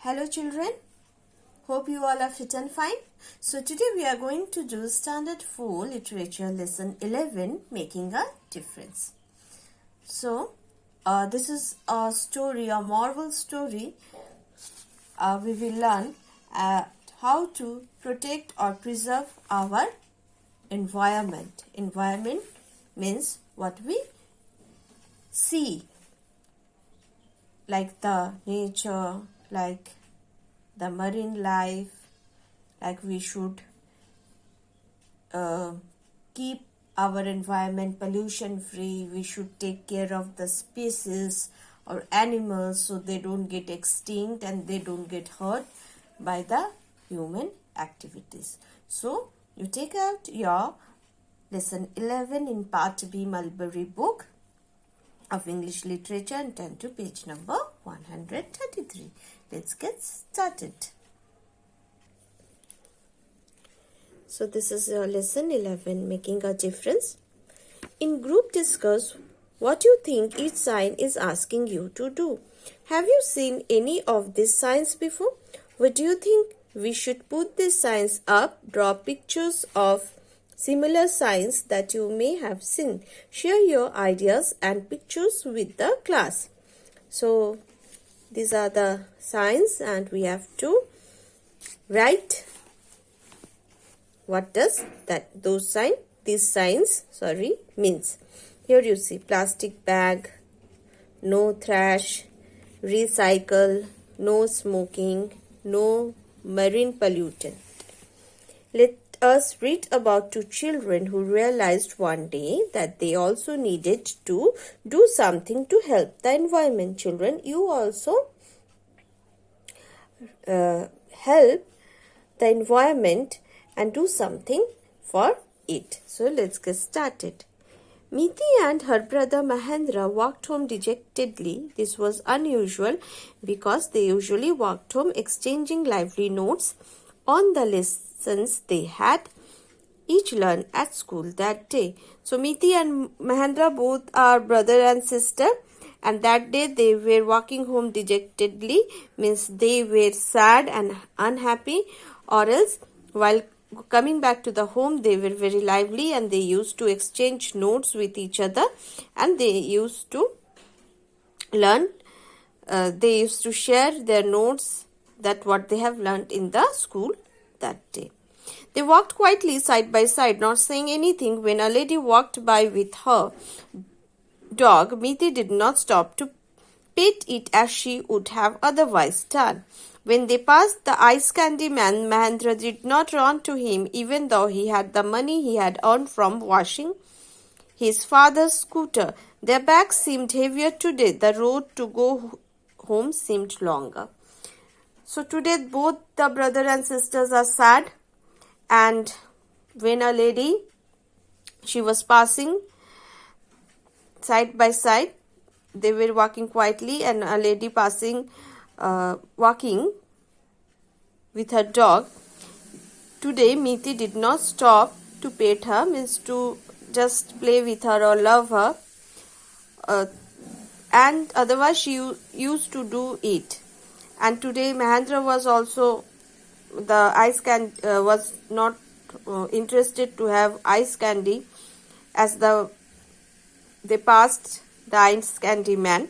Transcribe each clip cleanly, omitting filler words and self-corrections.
Hello children, hope you all are fit and fine. So today we are going to do Standard 4 Literature Lesson 11, Making a Difference. So this is a story, a moral story. We will learn how to protect or preserve our environment. Environment means what we see, like the nature, like the marine life, like we should keep our environment pollution free. We should take care of the species or animals so they don't get extinct and they don't get hurt by the human activities. So you take out your lesson 11 in part B Mulberry book of English literature and turn to page number 133. Let's get started. So this is your lesson 11, Making a Difference. In group discuss what you think each sign is asking you to do. Have you seen any of these signs before? What do you think? We should put these signs up, draw pictures of similar signs that you may have seen. Share your ideas and pictures with the class. So these are the signs and we have to write what does these signs means. Here you see plastic bag, no trash, recycle, no smoking, no marine pollutant. Let us read about two children who realized one day that they also needed to do something to help the environment. Children, you also help the environment and do something for it. So let's get started. Meeti and her brother Mahendra walked home dejectedly. This was unusual because they usually walked home exchanging lively notes on the lessons they had each learned at school that day. So Meeti and Mahendra both are brother and sister, and that day they were walking home dejectedly, means they were sad and unhappy, or else while coming back to the home they were very lively and they used to exchange notes with each other and they used to learn, they used to share their notes, that what they have learned in the school that day. They walked quietly side by side, not saying anything. When a lady walked by with her dog, Meeti did not stop to pet it as she would have otherwise done. When they passed the ice candy man, Mahendra did not run to him, even though he had the money he had earned from washing his father's scooter. Their bags seemed heavier today. The road to go home seemed longer. So today both the brother and sisters are sad, and when a lady, she was passing side by side, they were walking quietly, and a lady passing walking with her dog. Today Meeti did not stop to pet her, means to just play with her or love her, and otherwise she used to do it. And today Mahendra was also, the ice candy was not interested to have ice candy, as they passed the ice candy man.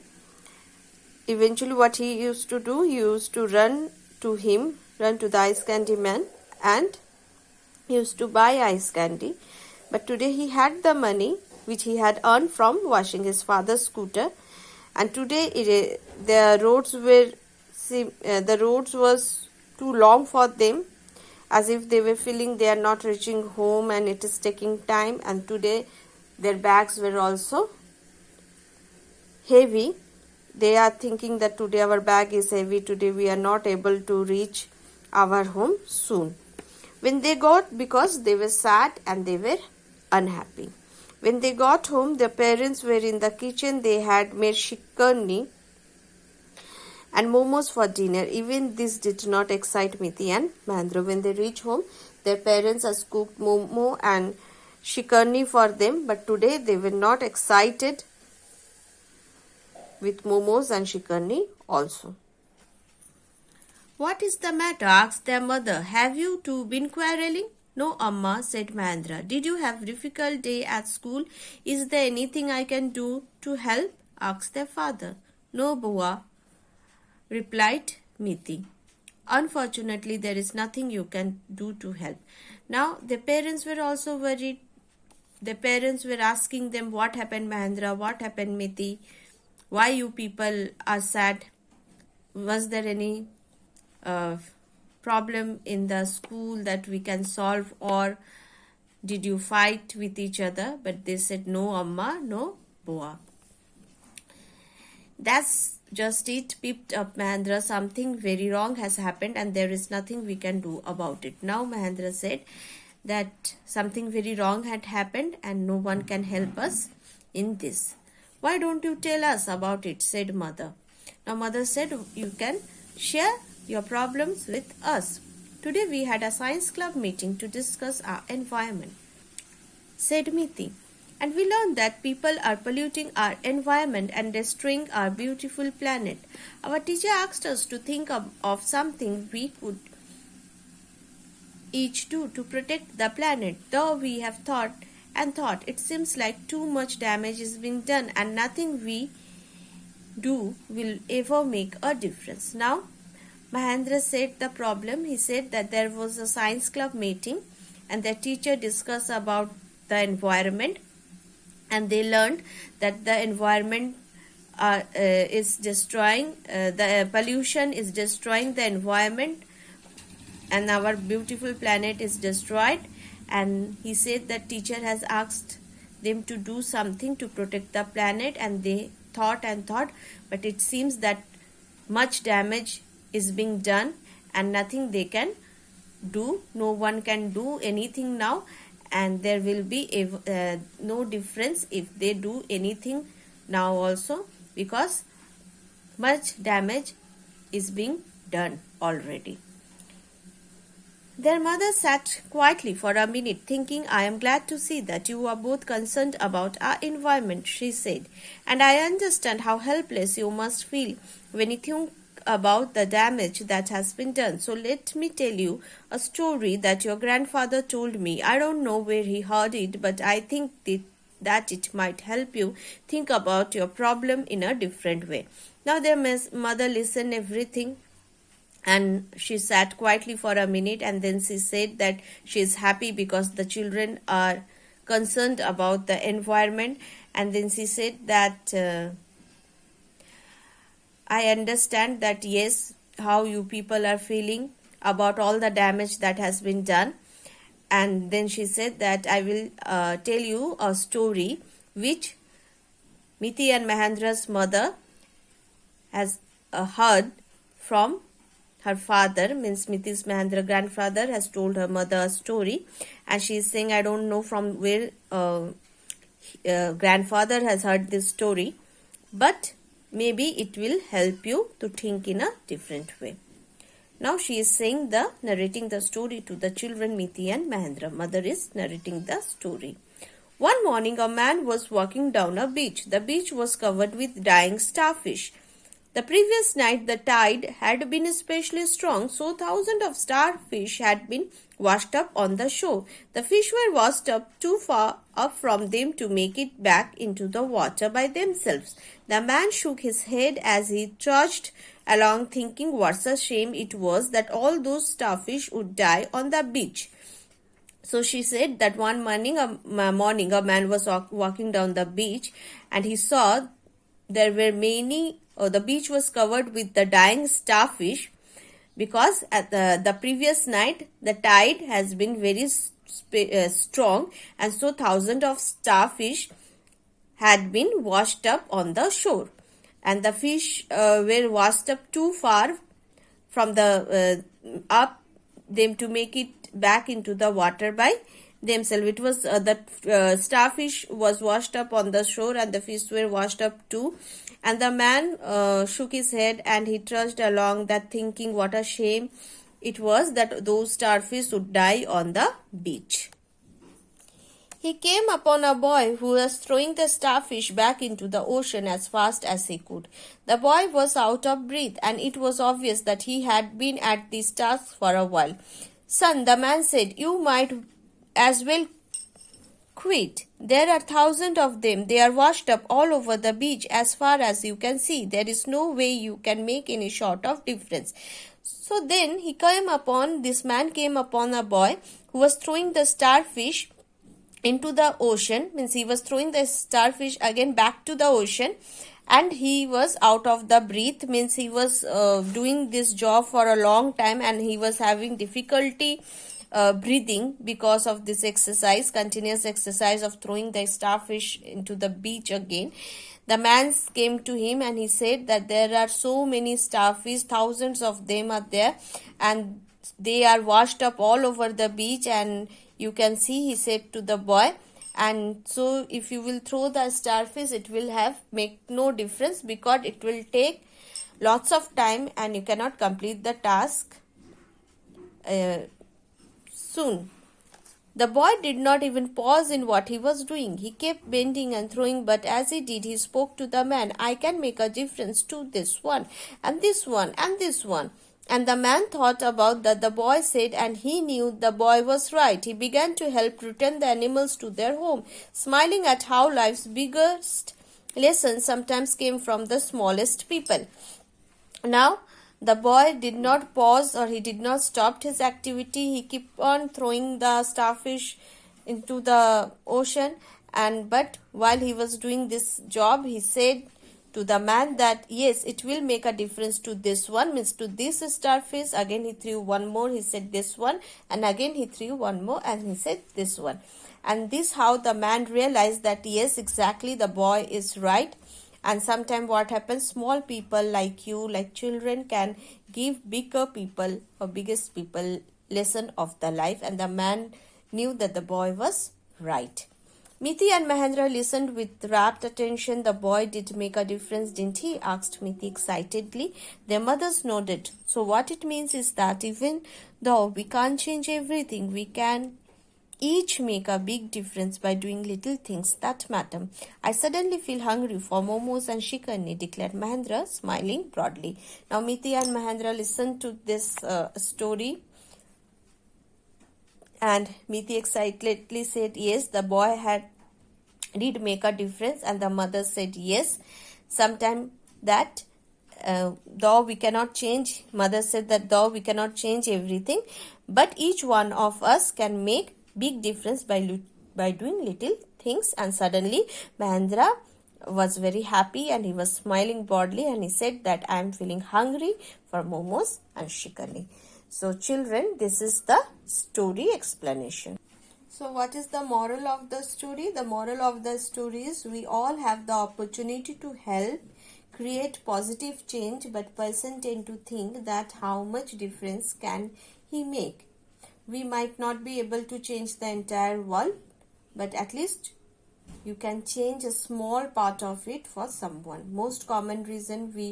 Eventually what he used to do, he used to run to the ice candy man, and he used to buy ice candy. But today he had the money which he had earned from washing his father's scooter, and today the roads was too long for them, as if they were feeling they are not reaching home and it is taking time, and today their bags were also heavy. They are thinking that today our bag is heavy, today we are not able to reach our home soon. Because they were sad and they were unhappy. When they got home, their parents were in the kitchen. They had made shikarni and momos for dinner. Even this did not excite Meeti and Mahendra. When they reached home, their parents had cooked momo and shikarni for them, but today they were not excited with momos and shikarni also. What is the matter? Asked their mother. Have you two been quarreling? No, Amma, said Mahendra. Did you have a difficult day at school? Is there anything I can do to help? Asked their father. No, Bua, replied Miti. Unfortunately, there is nothing you can do to help. Now, the parents were also worried. The parents were asking them, what happened, Mahendra? What happened, Miti? Why you people are sad? Was there any problem in the school that we can solve, or did you fight with each other? But they said, no, Amma, no, Bua. That's just it, peeped up Mahendra. Something very wrong has happened and there is nothing we can do about it. Now Mahendra said that something very wrong had happened and no one can help us in this. Why don't you tell us about it? Said mother. Now mother said, you can share your problems with us. Today we had a science club meeting to discuss our environment, said Miti. And we learned that people are polluting our environment and destroying our beautiful planet. Our teacher asked us to think of something we could each do to protect the planet. Though we have thought, it seems like too much damage is being done and nothing we do will ever make a difference. Now, Mahendra said the problem. He said that there was a science club meeting and the teacher discussed about the environment, and they learned that the environment is destroying, the pollution is destroying the environment and our beautiful planet is destroyed. And he said that teacher has asked them to do something to protect the planet, and they thought, but it seems that much damage is being done and nothing they can do. No one can do anything now, and there will be no difference if they do anything now also, because much damage is being done already. Their mother sat quietly for a minute, thinking, I am glad to see that you are both concerned about our environment, she said, and I understand how helpless you must feel when you think about the damage that has been done. So let me tell you a story that your grandfather told me. I don't know where he heard it, but I think that it might help you think about your problem in a different way. Now their mother listened everything, and she sat quietly for a minute, and then she said that she is happy because the children are concerned about the environment. And then she said that I understand that, yes, how you people are feeling about all the damage that has been done. And then she said that I will tell you a story which Miti and Mahendra's mother has heard from her father, means Miti's Mahendra grandfather has told her mother a story, and she is saying, I don't know from where grandfather has heard this story, but maybe it will help you to think in a different way. Now she is saying narrating the story to the children, Miti and Mahendra. Mother is narrating the story. One morning a man was walking down a beach. The beach was covered with dying starfish. The previous night the tide had been especially strong, so thousands of starfish had been washed up on the shore. The fish were washed up too far up from them to make it back into the water by themselves. The man shook his head as he trudged along, thinking what a shame it was that all those starfish would die on the beach. So she said that one morning a man was walking down the beach, and he saw there were the beach was covered with the dying starfish, because at the previous night the tide has been very strong, and so thousands of starfish had been washed up on the shore, and the fish were washed up too far from the up them to make it back into the water by themselves. It was the starfish was washed up on the shore and the fish were washed up too. And the man shook his head and he trudged along, that thinking what a shame it was that those starfish would die on the beach. He came upon a boy who was throwing the starfish back into the ocean as fast as he could. The boy was out of breath, and it was obvious that he had been at this task for a while. "Son," the man said, "you might as well quit. There are thousands of them. They are washed up all over the beach as far as you can see. There is no way you can make any sort of difference." So then this man came upon a boy who was throwing the starfish into the ocean, means he was throwing the starfish again back to the ocean, and he was out of the breath, means he was doing this job for a long time and he was having difficulty breathing because of this exercise, continuous exercise of throwing the starfish into the beach again. The man came to him and he said that there are so many starfish, thousands of them are there, and they are washed up all over the beach, and you can see, he said to the boy, and so if you will throw the starfish, it will make no difference because it will take lots of time and you cannot complete the task soon. The boy did not even pause in what he was doing. He kept bending and throwing, but as he did, he spoke to the man. "I can make a difference to this one, and this one, and this one." And the man thought about that the boy said, and he knew the boy was right. He began to help return the animals to their home, smiling at how life's biggest lessons sometimes came from the smallest people. Now, the boy did not pause, or he did not stop his activity. He kept on throwing the starfish into the ocean, but while he was doing this job, he said to the man that yes, it will make a difference to this one, means to this starfish. Again he threw one more, he said this one, and again he threw one more and he said this one. And this how the man realized that yes, exactly, the boy is right. And sometimes what happens, small people like you, like children, can give bigger people or biggest people lesson of the life. And the man knew that the boy was right. Miti and Mahendra listened with rapt attention. "The boy did make a difference, didn't he?" asked Miti excitedly. Their mothers nodded. "So what it means is that even though we can't change everything, we can each make a big difference by doing little things that matter. I suddenly feel hungry for momos and shikani," declared Mahendra, smiling broadly. Now Miti and Mahendra listened to this story, and Miti excitedly said yes, the boy did make a difference, and the mother said yes. Sometime that though we cannot change, mother said that though we cannot change everything, but each one of us can make big difference by doing little things. And suddenly Mahendra was very happy and he was smiling broadly, and he said that I am feeling hungry for momos and shikani. So children, this is the story explanation. So what is the moral of the story? The moral of the story is we all have the opportunity to help create positive change, but person tend to think that how much difference can he make. We might not be able to change the entire world, but at least you can change a small part of it for someone. Most common reason we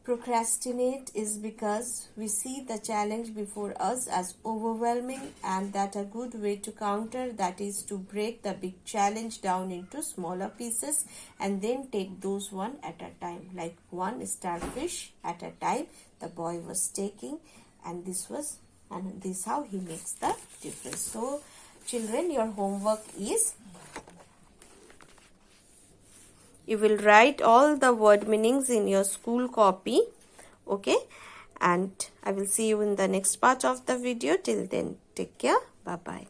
procrastinate is because we see the challenge before us as overwhelming, and that a good way to counter that is to break the big challenge down into smaller pieces and then take those one at a time, like one starfish at a time the boy was taking, and this how he makes the difference. So children, your homework is you will write all the word meanings in your school copy, okay? And I will see you in the next part of the video. Till then, take care. Bye bye.